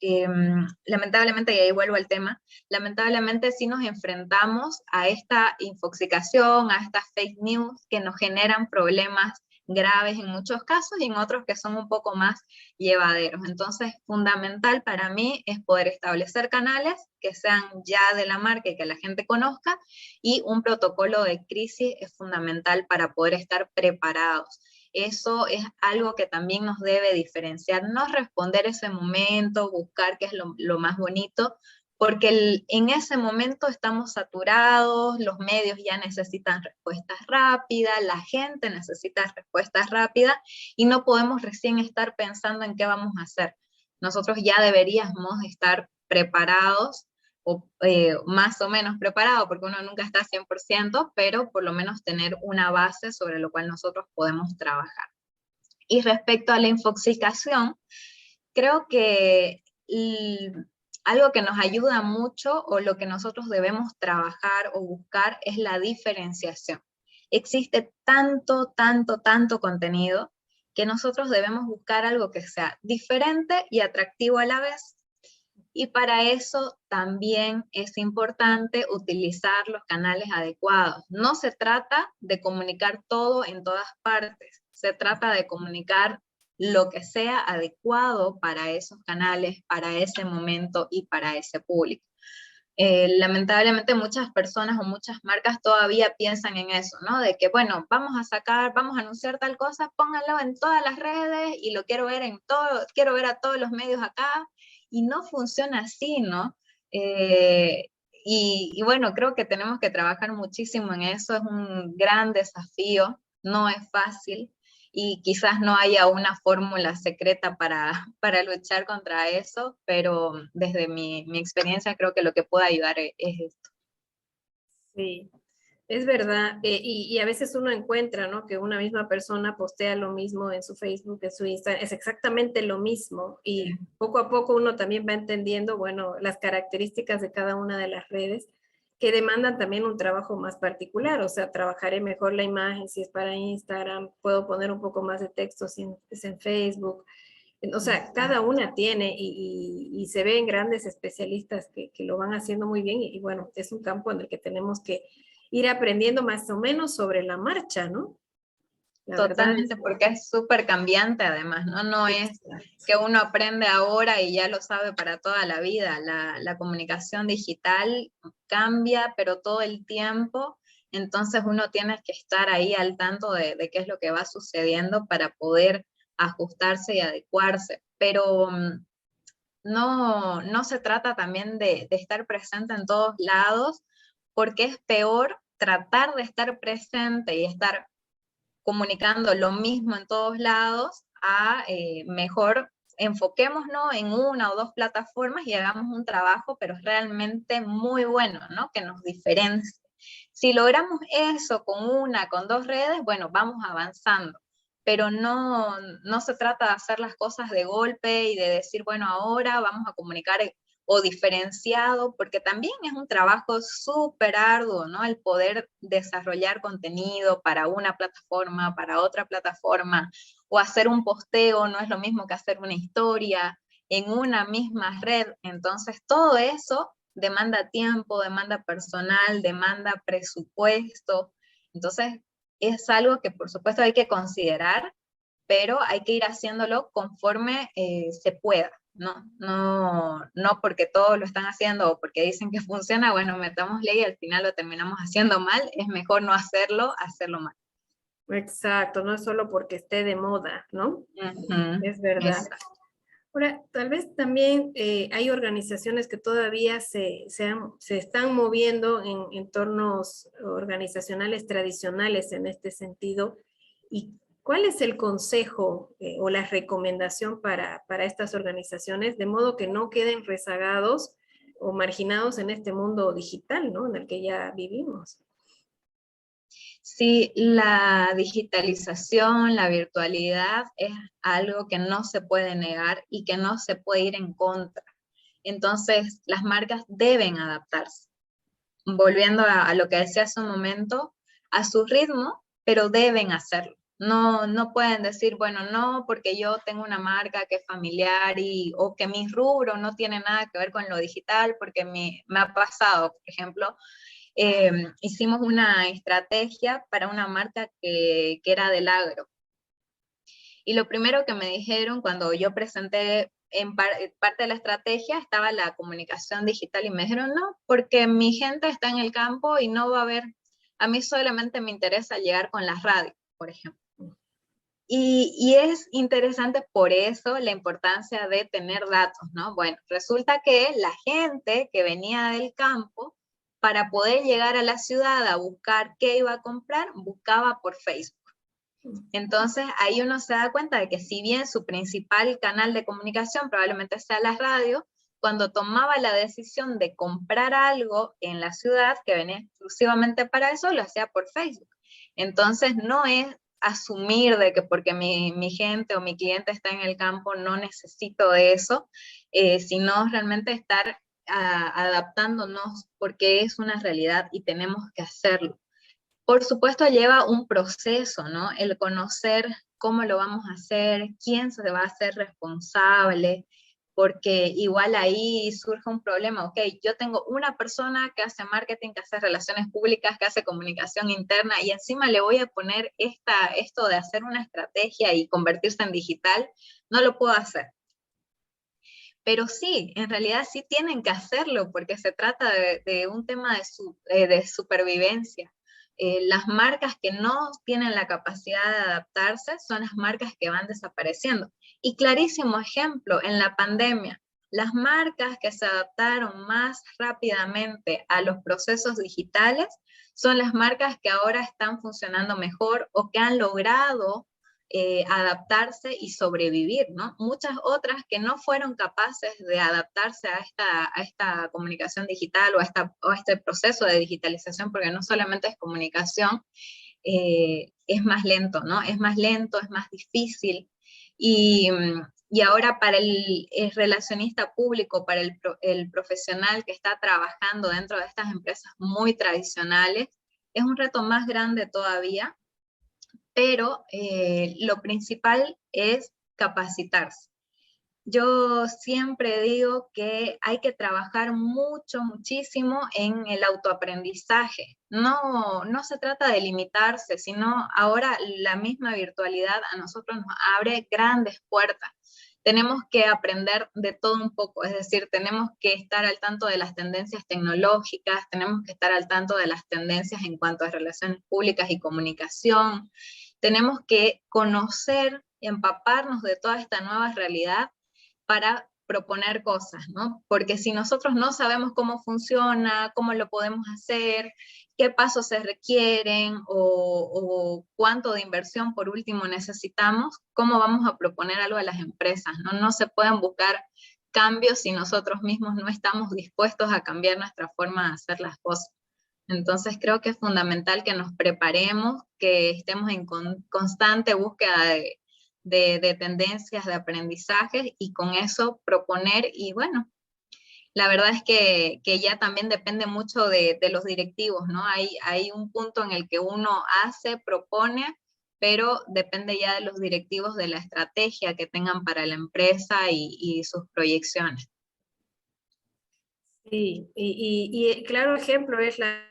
lamentablemente, y ahí vuelvo al tema, lamentablemente sí nos enfrentamos a esta infoxicación, a estas fake news que nos generan problemas graves en muchos casos y en otros que son un poco más llevaderos. Entonces, fundamental para mí es poder establecer canales que sean ya de la marca y que la gente conozca, y un protocolo de crisis es fundamental para poder estar preparados. Eso es algo que también nos debe diferenciar, no responder ese momento, buscar qué es lo más bonito, porque en ese momento estamos saturados, los medios ya necesitan respuestas rápidas, la gente necesita respuestas rápidas y no podemos recién estar pensando en qué vamos a hacer. Nosotros ya deberíamos estar preparados o más o menos preparados, porque uno nunca está 100%, pero por lo menos tener una base sobre lo cual nosotros podemos trabajar. Y respecto a la infoxicación, creo que algo que nos ayuda mucho o lo que nosotros debemos trabajar o buscar es la diferenciación. Existe tanto contenido que nosotros debemos buscar algo que sea diferente y atractivo a la vez. Y para eso también es importante utilizar los canales adecuados. No se trata de comunicar todo en todas partes, se trata de comunicar lo que sea adecuado para esos canales, para ese momento y para ese público. Lamentablemente muchas personas o muchas marcas todavía piensan en eso, ¿no? De que, bueno, vamos a anunciar tal cosa, pónganlo en todas las redes y lo quiero ver en todo, quiero ver a todos los medios acá, y no funciona así, ¿no? Eh, y bueno, creo que tenemos que trabajar muchísimo en eso, es un gran desafío, no es fácil, y quizás no haya una fórmula secreta para luchar contra eso, pero desde mi experiencia creo que lo que puede ayudar es esto. Sí, es verdad. Y a veces uno encuentra, ¿no? Que una misma persona postea lo mismo en su Facebook, en su Instagram, es exactamente lo mismo. Y poco a poco uno también va entendiendo, bueno, las características de cada una de las redes que demandan también un trabajo más particular. O sea, trabajaré mejor la imagen si es para Instagram, puedo poner un poco más de texto si es en Facebook. O sea, cada una tiene y se ven grandes especialistas que lo van haciendo muy bien y bueno, es un campo en el que tenemos que ir aprendiendo más o menos sobre la marcha, ¿no? La verdad es Totalmente, porque es súper cambiante además, ¿no? No es exacto. que uno aprende ahora y ya lo sabe para toda la vida. La comunicación digital cambia, pero todo el tiempo. Entonces uno tiene que estar ahí al tanto de qué es lo que va sucediendo para poder ajustarse y adecuarse. Pero no se trata también de estar presente en todos lados, porque es peor tratar de estar presente y estar comunicando lo mismo en todos lados a mejor enfoquémonos en una o dos plataformas y hagamos un trabajo, pero realmente muy bueno, ¿no? Que nos diferencie. Si logramos eso con una, con dos redes, bueno, vamos avanzando, pero no se trata de hacer las cosas de golpe y de decir, bueno, ahora vamos a comunicar o diferenciado, porque también es un trabajo súper arduo, ¿no? El poder desarrollar contenido para una plataforma, para otra plataforma, o hacer un posteo no es lo mismo que hacer una historia en una misma red. Entonces, todo eso demanda tiempo, demanda personal, demanda presupuesto. Entonces, es algo que por supuesto hay que considerar, pero hay que ir haciéndolo conforme se pueda. No porque todos lo están haciendo o porque dicen que funciona, bueno, metamos ley y al final lo terminamos haciendo mal, es mejor no hacerlo, hacerlo mal. Exacto, no es solo porque esté de moda, ¿no? Ujú, Es verdad. exacto. Ahora, tal vez también hay organizaciones que todavía se están moviendo en entornos organizacionales tradicionales en este sentido. ¿Y cuál es el consejo o la recomendación para estas organizaciones de modo que no queden rezagados o marginados en este mundo digital, ¿no? En el que ya vivimos? Sí, la digitalización, la virtualidad es algo que no se puede negar y que no se puede ir en contra. Entonces, las marcas deben adaptarse. Volviendo a lo que decía hace un momento, a su ritmo, pero deben hacerlo. No pueden decir, bueno, no, porque yo tengo una marca que es familiar o que mi rubro no tiene nada que ver con lo digital, porque me ha pasado, por ejemplo, hicimos una estrategia para una marca que era del agro. Y lo primero que me dijeron cuando yo presenté parte de la estrategia estaba la comunicación digital y me dijeron, no, porque mi gente está en el campo y no va a haber, a mí solamente me interesa llegar con la radio, por ejemplo. Y es interesante por eso la importancia de tener datos, ¿no? Bueno, resulta que la gente que venía del campo, para poder llegar a la ciudad a buscar qué iba a comprar, buscaba por Facebook. Entonces ahí uno se da cuenta de que si bien su principal canal de comunicación probablemente sea la radio, cuando tomaba la decisión de comprar algo en la ciudad que venía exclusivamente para eso, lo hacía por Facebook. Entonces no es asumir de que porque mi gente o mi cliente está en el campo no necesito de eso, sino realmente estar adaptándonos porque es una realidad y tenemos que hacerlo. Por supuesto, lleva un proceso, ¿no? El conocer cómo lo vamos a hacer, quién se va a hacer responsable, porque igual ahí surge un problema. Ok, yo tengo una persona que hace marketing, que hace relaciones públicas, que hace comunicación interna, y encima le voy a poner esto de hacer una estrategia y convertirse en digital, no lo puedo hacer. Pero sí, en realidad sí tienen que hacerlo, porque se trata de un tema de supervivencia. Las marcas que no tienen la capacidad de adaptarse son las marcas que van desapareciendo. Y clarísimo ejemplo, en la pandemia, las marcas que se adaptaron más rápidamente a los procesos digitales son las marcas que ahora están funcionando mejor o que han logrado adaptarse y sobrevivir, ¿no? Muchas otras que no fueron capaces de adaptarse a esta comunicación digital o a este proceso de digitalización, porque no solamente es comunicación, es más lento, ¿no? Es más lento, es más difícil. Y ahora para el relacionista público, para el profesional que está trabajando dentro de estas empresas muy tradicionales, es un reto más grande todavía, pero lo principal es capacitarse. Yo siempre digo que hay que trabajar mucho, muchísimo en el autoaprendizaje. No se trata de limitarse, sino ahora la misma virtualidad a nosotros nos abre grandes puertas. Tenemos que aprender de todo un poco, es decir, tenemos que estar al tanto de las tendencias tecnológicas, tenemos que estar al tanto de las tendencias en cuanto a relaciones públicas y comunicación, tenemos que conocer, empaparnos de toda esta nueva realidad para proponer cosas, ¿no? Porque si nosotros no sabemos cómo funciona, cómo lo podemos hacer, qué pasos se requieren o cuánto de inversión por último necesitamos, ¿cómo vamos a proponer algo a las empresas? No se pueden buscar cambios si nosotros mismos no estamos dispuestos a cambiar nuestra forma de hacer las cosas. Entonces creo que es fundamental que nos preparemos, que estemos en constante búsqueda de tendencias, de aprendizajes, y con eso proponer. Y bueno, la verdad es que ya también depende mucho de los directivos, ¿no? Hay un punto en el que uno hace, propone, pero depende ya de los directivos, de la estrategia que tengan para la empresa y sus proyecciones. Sí, y claro ejemplo es la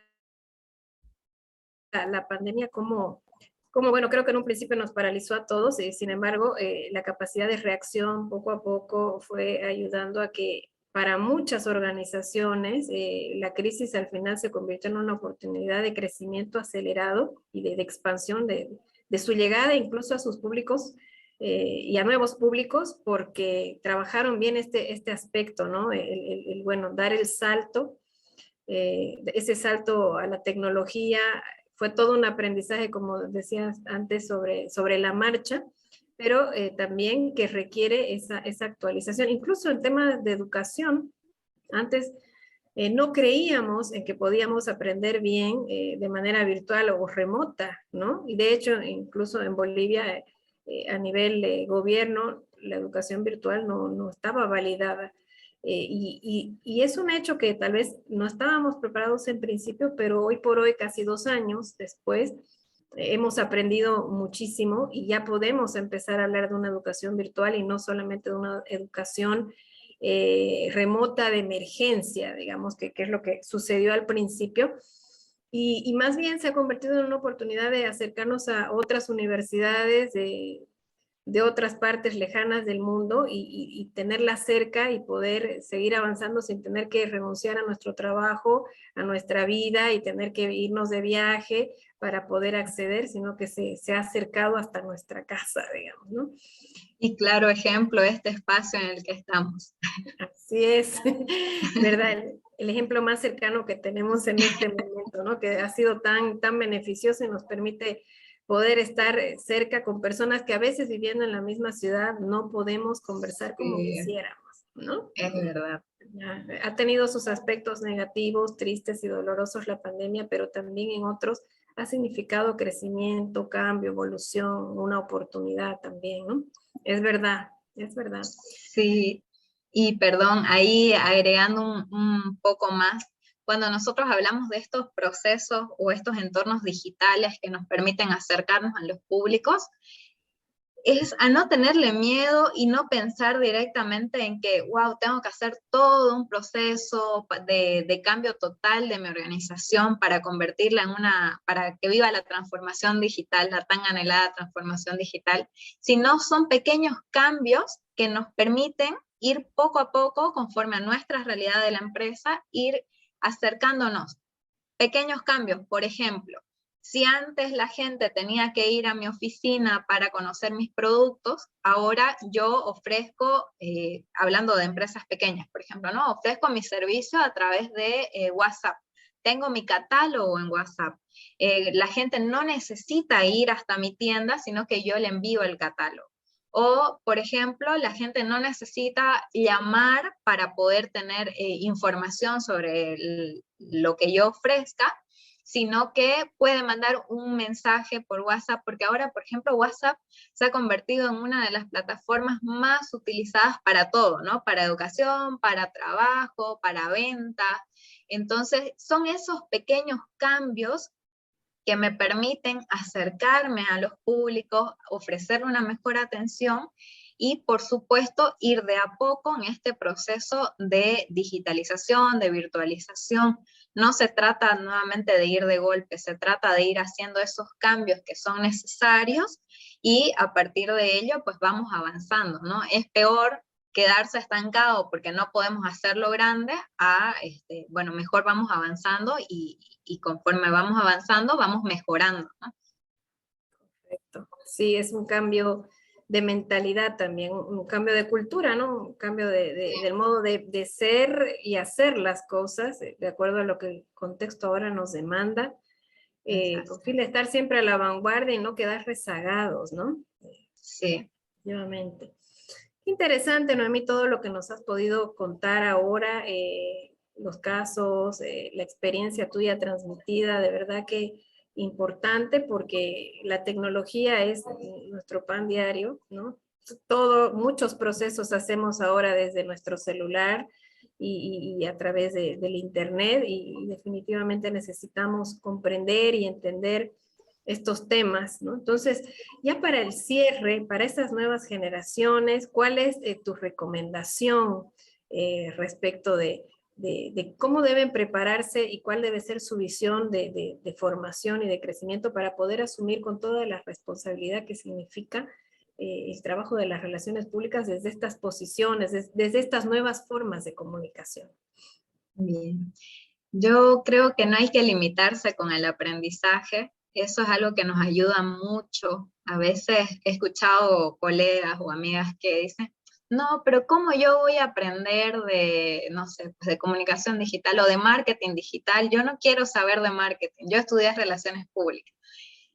pandemia, como, bueno, creo que en un principio nos paralizó a todos, y sin embargo, la capacidad de reacción poco a poco fue ayudando a que para muchas organizaciones la crisis al final se convirtió en una oportunidad de crecimiento acelerado y de expansión de su llegada incluso a sus públicos y a nuevos públicos, porque trabajaron bien este aspecto, ¿no? Bueno, dar el salto, ese salto a la tecnología. Fue todo un aprendizaje, como decías antes, sobre la marcha, pero también que requiere esa actualización. Incluso en temas de educación, antes no creíamos en que podíamos aprender bien de manera virtual o remota, ¿no? Y de hecho, incluso en Bolivia, a nivel gobierno, la educación virtual no estaba validada. Y es un hecho que tal vez no estábamos preparados en principio, pero hoy por hoy, casi 2 años después, hemos aprendido muchísimo y ya podemos empezar a hablar de una educación virtual y no solamente de una educación remota de emergencia, digamos, que es lo que sucedió al principio. Y más bien se ha convertido en una oportunidad de acercarnos a otras universidades de otras partes lejanas del mundo y tenerlas cerca y poder seguir avanzando sin tener que renunciar a nuestro trabajo, a nuestra vida y tener que irnos de viaje para poder acceder, sino que se ha acercado hasta nuestra casa, digamos, ¿no? Y claro ejemplo, este espacio en el que estamos. Así es, ¿verdad? El ejemplo más cercano que tenemos en este momento, ¿no? Que ha sido tan beneficioso y nos permite poder estar cerca con personas que a veces viviendo en la misma ciudad no podemos conversar como quisiéramos, ¿no? Es verdad. Ha tenido sus aspectos negativos, tristes y dolorosos la pandemia, pero también en otros ha significado crecimiento, cambio, evolución, una oportunidad también, ¿no? Es verdad, es verdad. Sí, y perdón, ahí agregando un poco más, cuando nosotros hablamos de estos procesos o estos entornos digitales que nos permiten acercarnos a los públicos, es a no tenerle miedo y no pensar directamente en que, wow, tengo que hacer todo un proceso de cambio total de mi organización para convertirla en para que viva la transformación digital, la tan anhelada transformación digital, sino son pequeños cambios que nos permiten ir poco a poco, conforme a nuestra realidad de la empresa, ir acercándonos. Pequeños cambios, por ejemplo, si antes la gente tenía que ir a mi oficina para conocer mis productos, ahora yo ofrezco, hablando de empresas pequeñas, por ejemplo, ¿no? Ofrezco mi servicio a través de WhatsApp. Tengo mi catálogo en WhatsApp. La gente no necesita ir hasta mi tienda, sino que yo le envío el catálogo. O, por ejemplo, la gente no necesita llamar para poder tener información sobre lo que yo ofrezca, sino que puede mandar un mensaje por WhatsApp, porque ahora, por ejemplo, WhatsApp se ha convertido en una de las plataformas más utilizadas para todo, ¿no? Para educación, para trabajo, para venta. Entonces, son esos pequeños cambios que me permiten acercarme a los públicos, ofrecer una mejor atención y, por supuesto, ir de a poco en este proceso de digitalización, de virtualización. No se trata nuevamente de ir de golpe, se trata de ir haciendo esos cambios que son necesarios y a partir de ello, pues vamos avanzando, ¿no? Es peor quedarse estancado porque no podemos hacerlo grande, bueno, mejor vamos avanzando y conforme vamos avanzando, vamos mejorando, ¿no? Correcto. Sí, es un cambio de mentalidad también, un cambio de cultura, ¿no? Un cambio del modo de ser y hacer las cosas, de acuerdo a lo que el contexto ahora nos demanda, con fin de estar siempre a la vanguardia y no quedar rezagados, ¿no? Sí. Nuevamente. Interesante, Noemí, todo lo que nos has podido contar ahora, los casos, la experiencia tuya transmitida, de verdad que importante porque la tecnología es nuestro pan diario, ¿no? Muchos procesos hacemos ahora desde nuestro celular y a través del internet y definitivamente necesitamos comprender y entender estos temas, ¿no? Entonces, ya para el cierre, para estas nuevas generaciones, ¿cuál es tu recomendación respecto de cómo deben prepararse y cuál debe ser su visión de formación y de crecimiento para poder asumir con toda la responsabilidad que significa el trabajo de las relaciones públicas desde estas posiciones, desde estas nuevas formas de comunicación? Bien. Yo creo que no hay que limitarse con el aprendizaje. Eso es algo que nos ayuda mucho. A veces he escuchado colegas o amigas que dicen, no, pero ¿cómo yo voy a aprender de, no sé, pues de comunicación digital o de marketing digital? Yo no quiero saber de marketing. Yo estudié relaciones públicas.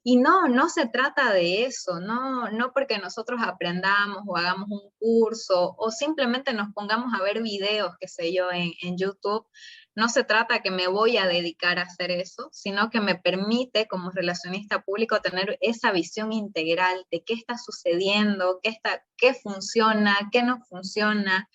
Y no, no se trata de eso, no, no porque nosotros aprendamos o hagamos un curso o simplemente nos pongamos a ver videos, qué sé yo, en YouTube, no se trata que me voy a dedicar a hacer eso, sino que me permite como relacionista público tener esa visión integral de qué está sucediendo, qué funciona, qué no funciona,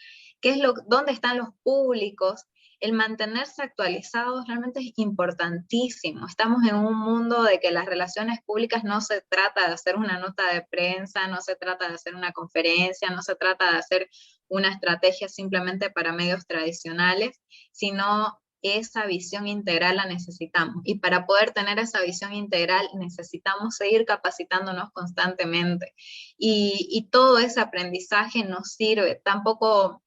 dónde están los públicos. El mantenerse actualizados realmente es importantísimo. Estamos en un mundo de que las relaciones públicas no se trata de hacer una nota de prensa, no se trata de hacer una conferencia, no se trata de hacer una estrategia simplemente para medios tradicionales, sino esa visión integral la necesitamos. Y para poder tener esa visión integral necesitamos seguir capacitándonos constantemente. Y todo ese aprendizaje nos sirve. Tampoco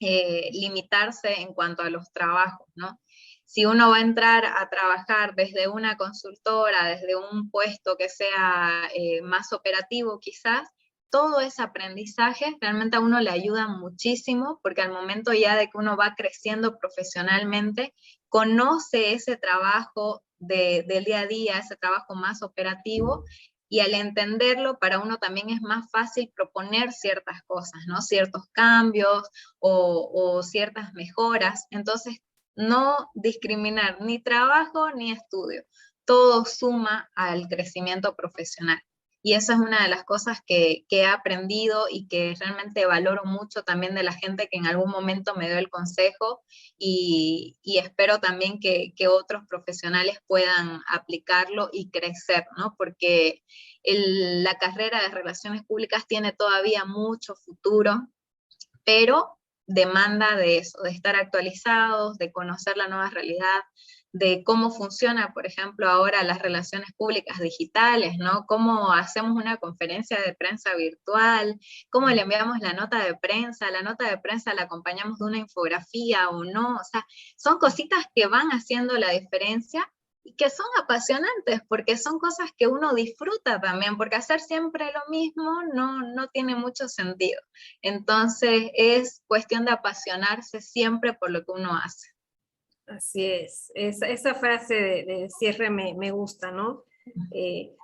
limitarse en cuanto a los trabajos, ¿no? Si uno va a entrar a trabajar desde una consultora, desde un puesto que sea más operativo quizás, todo ese aprendizaje realmente a uno le ayuda muchísimo porque al momento ya de que uno va creciendo profesionalmente, conoce ese trabajo del día a día, ese trabajo más operativo y al entenderlo para uno también es más fácil proponer ciertas cosas, ¿no? Ciertos cambios o ciertas mejoras. Entonces, no discriminar ni trabajo ni estudio. Todo suma al crecimiento profesional. Y esa es una de las cosas que he aprendido y que realmente valoro mucho también de la gente que en algún momento me dio el consejo y espero también que otros profesionales puedan aplicarlo y crecer, ¿no? Porque La carrera de Relaciones Públicas tiene todavía mucho futuro, pero demanda de eso, de estar actualizados, de conocer la nueva realidad, de cómo funciona, por ejemplo, ahora las relaciones públicas digitales, ¿no? Cómo hacemos una conferencia de prensa virtual, cómo le enviamos la nota de prensa la acompañamos de una infografía o no, o sea, son cositas que van haciendo la diferencia y que son apasionantes, porque son cosas que uno disfruta también, porque hacer siempre lo mismo no tiene mucho sentido. Entonces es cuestión de apasionarse siempre por lo que uno hace. Así es. Esa frase de cierre me gusta, ¿no? Que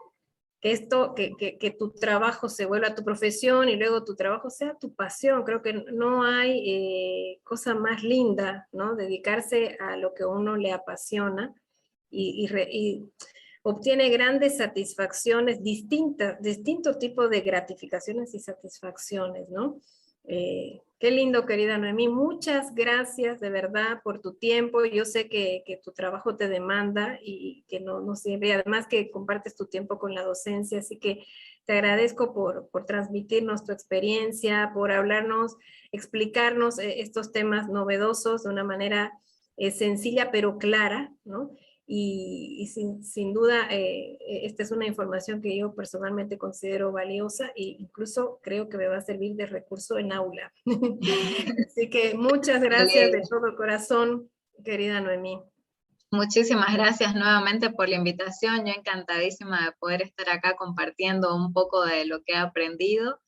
tu trabajo se vuelva tu profesión y luego tu trabajo sea tu pasión. Creo que no hay cosa más linda, ¿no? Dedicarse a lo que a uno le apasiona y obtiene grandes satisfacciones, distintos tipos de gratificaciones y satisfacciones, ¿no? Qué lindo, querida Noemí. Muchas gracias de verdad por tu tiempo. Yo sé que tu trabajo te demanda y que no siempre, además que compartes tu tiempo con la docencia, así que te agradezco por transmitirnos tu experiencia, por hablarnos, explicarnos estos temas novedosos de una manera sencilla pero clara, ¿no? Y sin duda, esta es una información que yo personalmente considero valiosa e incluso creo que me va a servir de recurso en aula. Así que muchas gracias de todo corazón, querida Noemí. Muchísimas gracias nuevamente por la invitación. Yo encantadísima de poder estar acá compartiendo un poco de lo que he aprendido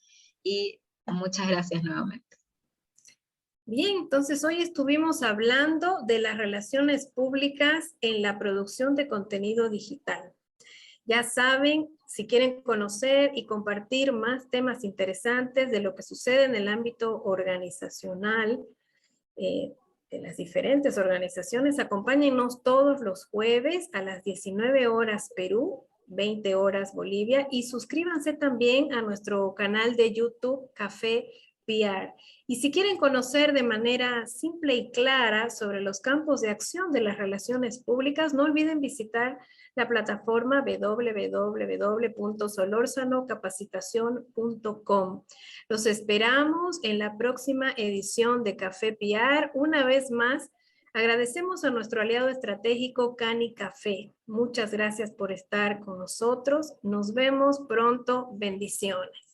y muchas gracias nuevamente. Bien, entonces hoy estuvimos hablando de las relaciones públicas en la producción de contenido digital. Ya saben, si quieren conocer y compartir más temas interesantes de lo que sucede en el ámbito organizacional, de las diferentes organizaciones, acompáñennos todos los jueves a las 19 horas Perú, 20 horas Bolivia, y suscríbanse también a nuestro canal de YouTube Café PR. Y si quieren conocer de manera simple y clara sobre los campos de acción de las relaciones públicas, no olviden visitar la plataforma www.solorsanocapacitacion.com. Los esperamos en la próxima edición de Café PR. Una vez más, agradecemos a nuestro aliado estratégico Cani Café. Muchas gracias por estar con nosotros. Nos vemos pronto. Bendiciones.